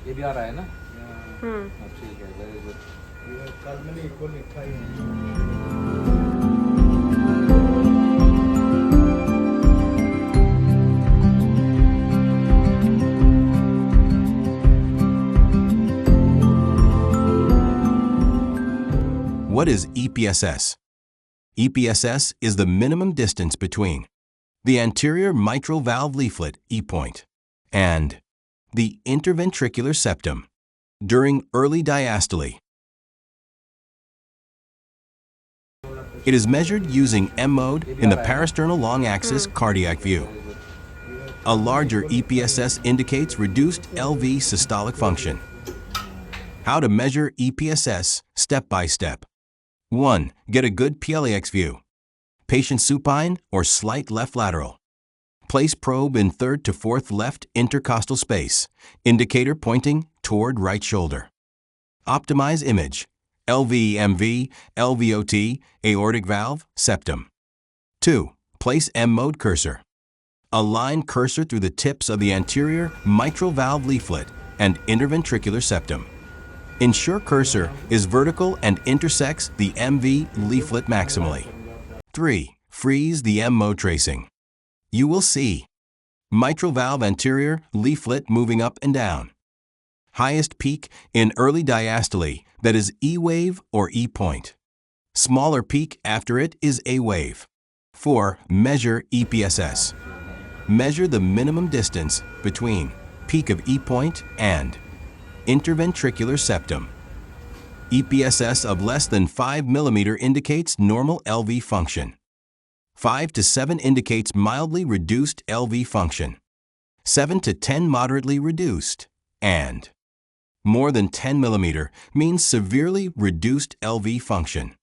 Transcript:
ये भी आ रहा है ना? हम्म। ठीक है, वेरी गुड। कल मैंने एक और लिखा है। What is EPSS? EPSS is the minimum distance between the anterior mitral valve leaflet E point and the interventricular septum during early diastole. It is measured using M mode in the parasternal long axis cardiac view. A larger EPSS indicates reduced LV systolic function. How to measure EPSS step by step. 1. Get a good PLAX view. Patient supine or slight left lateral. Place probe in third to fourth left intercostal space, indicator pointing toward right shoulder. Optimize image. LV-MV, LVOT, aortic valve, septum. 2. Place M-mode cursor. Align cursor through the tips of the anterior mitral valve leaflet and interventricular septum. Ensure cursor is vertical and intersects the MV leaflet maximally. 3. Freeze the M-mode tracing. You will see mitral valve anterior leaflet moving up and down. Highest peak in early diastole, that is E wave or E point. Smaller peak after it is A wave. 4. Measure EPSS. Measure the minimum distance between peak of E point and interventricular septum. EPSS of less than 5 mm indicates normal LV function. 5 to 7 indicates mildly reduced LV function. 7 to 10 moderately reduced, and more than 10 mm means severely reduced LV function.